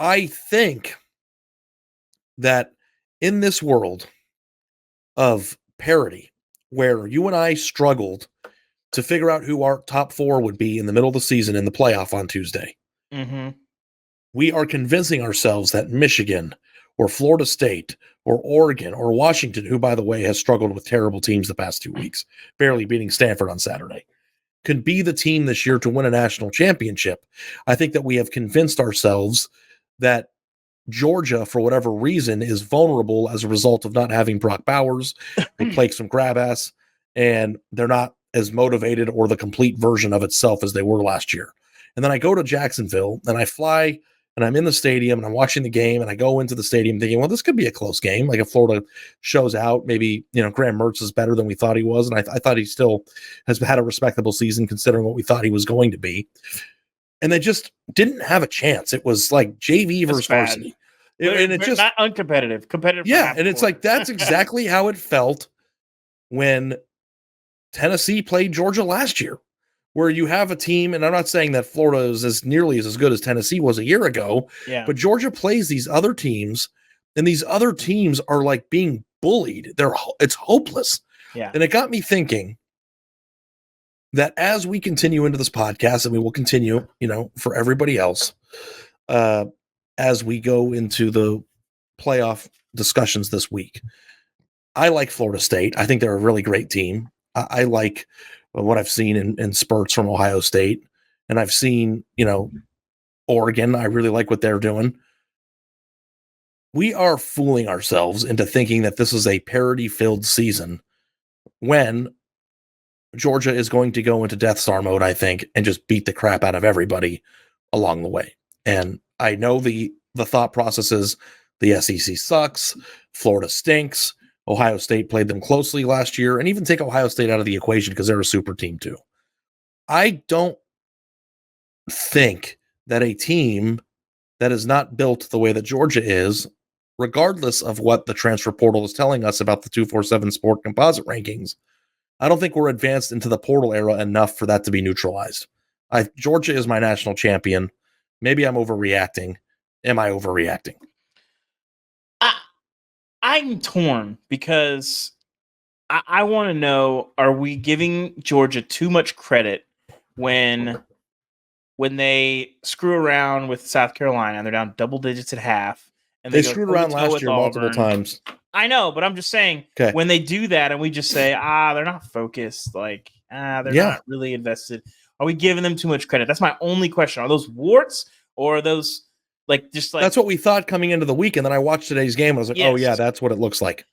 I think that in this world of parity, where you and I struggled to figure out who our top four would be in the middle of the season in the playoff on Tuesday, we are convincing ourselves that Michigan or Florida State or Oregon or Washington, who, by the way, has struggled with terrible teams the past 2 weeks, barely beating Stanford on Saturday, can be the team this year to win a national championship. I think that we have convinced ourselves that Georgia, for whatever reason, is vulnerable as a result of not having Brock Bowers. They play some grab ass, and they're not as motivated or the complete version of itself as they were last year. And then I go to Jacksonville, and I fly, and I'm in the stadium, and I'm watching the game, and I go into the stadium thinking, well, this could be a close game. Like if Florida shows out, maybe, Graham Mertz is better than we thought he was, and I thought he still has had a respectable season considering what we thought he was going to be. And they just didn't have a chance. It was like JV versus varsity. And it's just not uncompetitive. Competitive. Yeah, and it's like that's exactly how it felt when Tennessee played Georgia last year, where you have a team, and I'm not saying that Florida is as nearly as good as Tennessee was a year ago, but Georgia plays these other teams, and these other teams are like being bullied. It's hopeless. Yeah. And it got me thinking that as we continue into this podcast, and we will continue, for everybody else, as we go into the playoff discussions this week, I like Florida State. I think they're a really great team. I like what I've seen in spurts from Ohio State, and I've seen, Oregon. I really like what they're doing. We are fooling ourselves into thinking that this is a parity-filled season when Georgia is going to go into Death Star mode, I think, and just beat the crap out of everybody along the way. And I know the thought process is the SEC sucks, Florida stinks, Ohio State played them closely last year, and even take Ohio State out of the equation because they're a super team too. I don't think that a team that is not built the way that Georgia is, regardless of what the transfer portal is telling us about the 247 Sport composite rankings, I don't think we're advanced into the portal era enough for that to be neutralized. Georgia is my national champion. Maybe I'm overreacting. Am I overreacting? I'm torn because I want to know, are we giving Georgia too much credit when they screw around with South Carolina and they're down double digits at half? And they screwed around last year multiple times. I know, but I'm just saying, when they do that and we just say, they're not focused, like, they're not really invested, are we giving them too much credit? That's my only question. Are those warts or are those that's what we thought coming into the week, and then I watched today's game and I was like, oh yeah, that's what it looks like.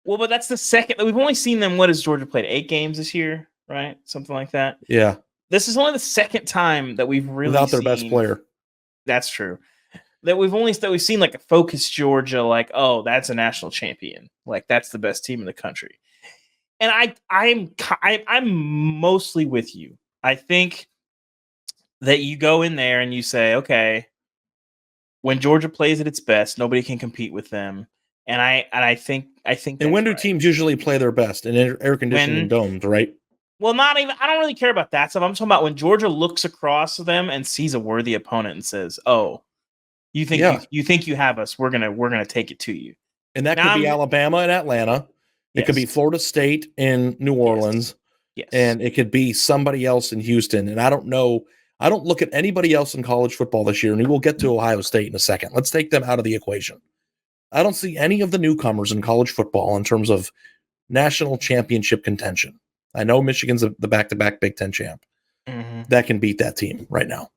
Well, but that's the second. We've only seen them, what has Georgia played? 8 games this year, right? Something like that. Yeah. This is only the second time that we've really without their best player. That's true. That we've seen like a focused Georgia, like, oh, that's a national champion, like that's the best team in the country. And I'm mostly with you. I think that you go in there and you say, okay, when Georgia plays at its best, nobody can compete with them. And I think. And when do teams usually play their best? In air conditioning domes, right? Well, not even. I don't really care about that stuff. I'm talking about when Georgia looks across them and sees a worthy opponent and says, "Oh, you think you have us? We're gonna take it to you." And that could be Alabama and Atlanta. It could be Florida State in New Orleans. Yes. And it could be somebody else in Houston. And I don't know. I don't look at anybody else in college football this year, and we will get to Ohio State in a second. Let's take them out of the equation. I don't see any of the newcomers in college football in terms of national championship contention. I know Michigan's the back-to-back Big Ten champ. Mm-hmm. That can beat that team right now.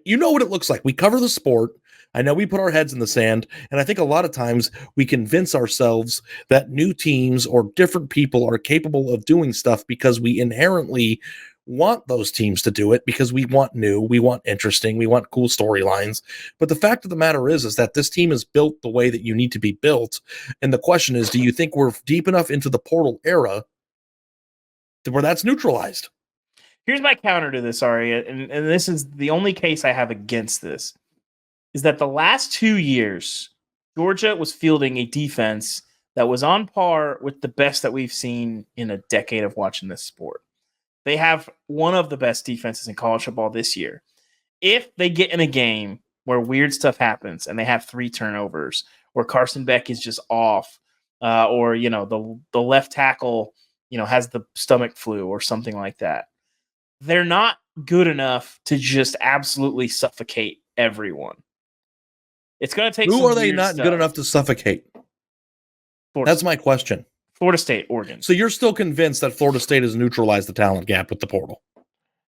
You know what it looks like. We cover the sport. I know we put our heads in the sand, and I think a lot of times we convince ourselves that new teams or different people are capable of doing stuff because we inherently want those teams to do it, because we want new, we want interesting, we want cool storylines. But the fact of the matter is that this team is built the way that you need to be built. And the question is, do you think we're deep enough into the portal era where that's neutralized? Here's my counter to this, Ari, and this is the only case I have against this, is that the last 2 years, Georgia was fielding a defense that was on par with the best that we've seen in a decade of watching this sport. They have one of the best defenses in college football this year. If they get in a game where weird stuff happens and they have 3 turnovers, or Carson Beck is just off, or the left tackle has the stomach flu or something like that. They're not good enough to just absolutely suffocate everyone. It's going to take. Who are they not good enough to suffocate? That's my question. Florida State, Oregon. So you're still convinced that Florida State has neutralized the talent gap with the portal?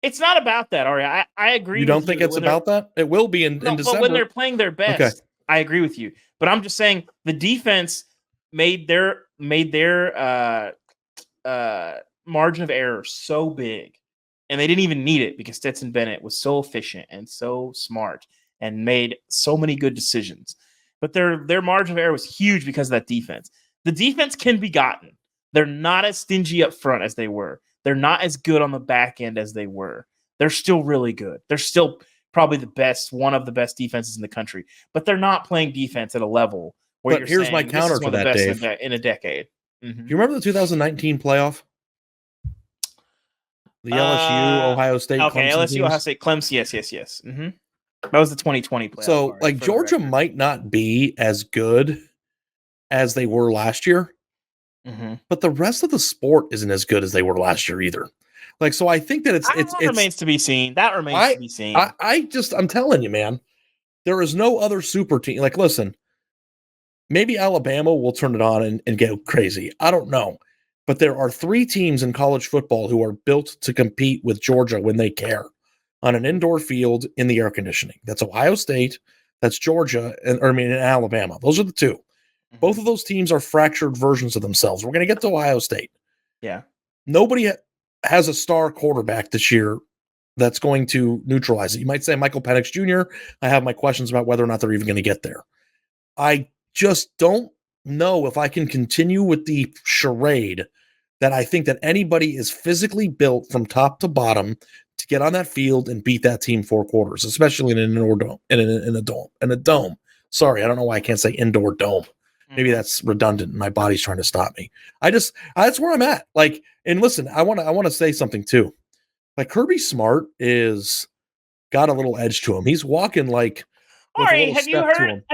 It's not about that, Ari. I agree. You don't think it's about that? It will be in December. But when they're playing their best, okay. I agree with you. But I'm just saying the defense made their margin of error so big, and they didn't even need it because Stetson Bennett was so efficient and so smart and made so many good decisions. But their margin of error was huge because of that defense. The defense can be gotten. They're not as stingy up front as they were. They're not as good on the back end as they were. They're still really good. They're still probably one of the best defenses in the country. But they're not playing defense at a level where but here's my counter to that, Dave. In a decade. Mm-hmm. Do you remember the 2019 playoff? The LSU, Ohio State, okay, Clemson LSU, teams? Ohio State, Clemson, yes. Mm-hmm. That was the 2020 playoff. So, Georgia might not be as good as they were last year, but the rest of the sport isn't as good as they were last year either. So I think that it remains to be seen. That remains to be seen. I'm telling you, man, there is no other super team. Listen, maybe Alabama will turn it on and go crazy. I don't know. But there are 3 teams in college football who are built to compete with Georgia when they care on an indoor field in the air conditioning. That's Ohio State, that's Georgia, and Alabama. Those are the 2. Both of those teams are fractured versions of themselves. We're going to get to Ohio State. Yeah. Nobody has a star quarterback this year that's going to neutralize it. You might say Michael Penix Jr. I have my questions about whether or not they're even going to get there. I just don't know if I can continue with the charade that I think that anybody is physically built from top to bottom to get on that field and beat that team 4 quarters, especially in an indoor dome, in a dome. Sorry, I don't know why I can't say indoor dome. Maybe that's redundant. My body's trying to stop me. That's where I'm at. And listen, I want to say something too. Kirby Smart got a little edge to him. He's walking Ari, have you heard?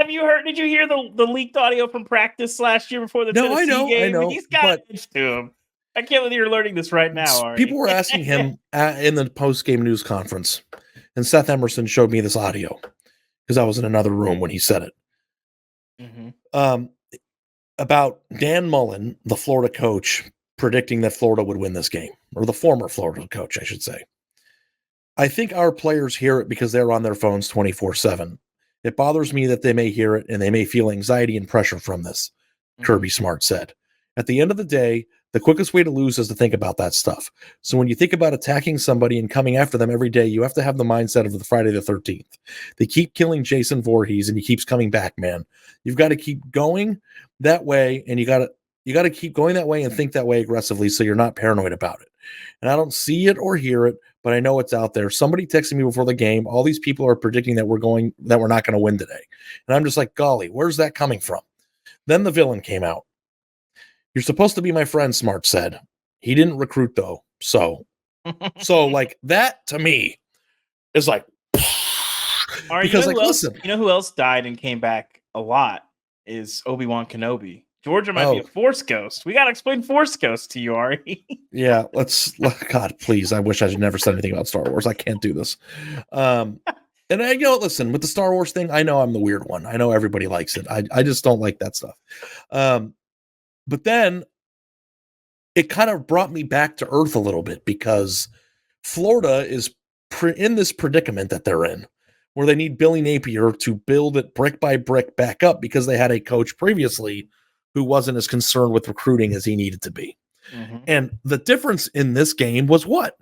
Did you hear the leaked audio from practice last year before the Tennessee game? I know. He's got an edge to him. I can't believe you're learning this right now, Ari. People were asking him in the post-game news conference, and Seth Emerson showed me this audio because I was in another room when he said it. Mm-hmm. About Dan Mullen, the Florida coach, predicting that Florida would win this game, or the former Florida coach, I should say. I think our players hear it because they're on their phones 24/7. It bothers me that they may hear it and they may feel anxiety and pressure from this, Kirby Smart said. At the end of the day, the quickest way to lose is to think about that stuff. So when you think about attacking somebody and coming after them every day, you have to have the mindset of the Friday the 13th. They keep killing Jason Voorhees and he keeps coming back, man. You've got to keep going that way, and you got to keep going that way and think that way aggressively so you're not paranoid about it. And I don't see it or hear it, but I know it's out there. Somebody texted me before the game. All these people are predicting that we're not going to win today. And I'm just like, golly, where's that coming from? Then the villain came out. You're supposed to be my friend, Smart said. He didn't recruit, though. So that to me is because listen. You know who else died and came back a lot is Obi-Wan Kenobi. Georgia might be a Force ghost. We got to explain Force ghost to you, Ari. Yeah, God, please. I wish I had never said anything about Star Wars. I can't do this. And listen, with the Star Wars thing, I know I'm the weird one. I know everybody likes it. I just don't like that stuff. But then it kind of brought me back to earth a little bit because Florida is in this predicament that they're in, where they need Billy Napier to build it brick by brick back up because they had a coach previously who wasn't as concerned with recruiting as he needed to be. Mm-hmm. And the difference in this game was what?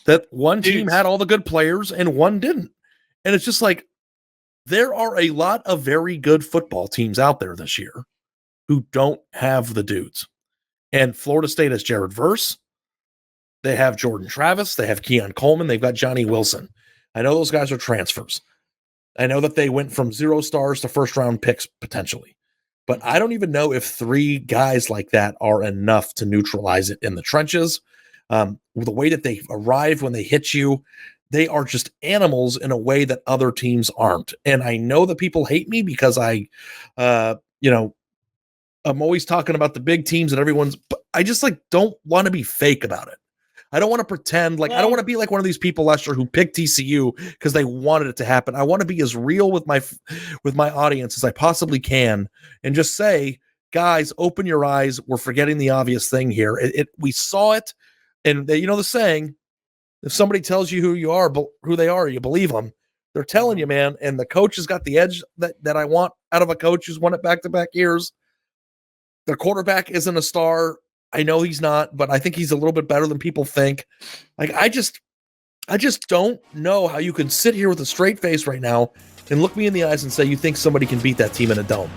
That one team had all the good players and one didn't. And it's just there are a lot of very good football teams out there this year who don't have the dudes. And Florida State has Jared Verse. They have Jordan Travis. They have Keon Coleman. They've got Johnny Wilson. I know those guys are transfers. I know that they went from 0 stars to first-round picks potentially. But I don't even know if 3 guys like that are enough to neutralize it in the trenches. The way that they arrive when they hit you, they are just animals in a way that other teams aren't. And I know that people hate me because I'm always talking about the big teams and but I just like don't want to be fake about it. I don't want to pretend I don't want to be like one of these people last year who picked TCU because they wanted it to happen. I want to be as real with my audience as I possibly can and just say, guys, open your eyes. We're forgetting the obvious thing here. We saw it, and the saying, if somebody tells you who they are, you believe them. They're telling you, man. And the coach has got the edge that I want out of a coach who's won it back-to-back years. Their quarterback isn't a star. I know he's not, but I think he's a little bit better than people think. I just don't know how you can sit here with a straight face right now and look me in the eyes and say you think somebody can beat that team in a dome.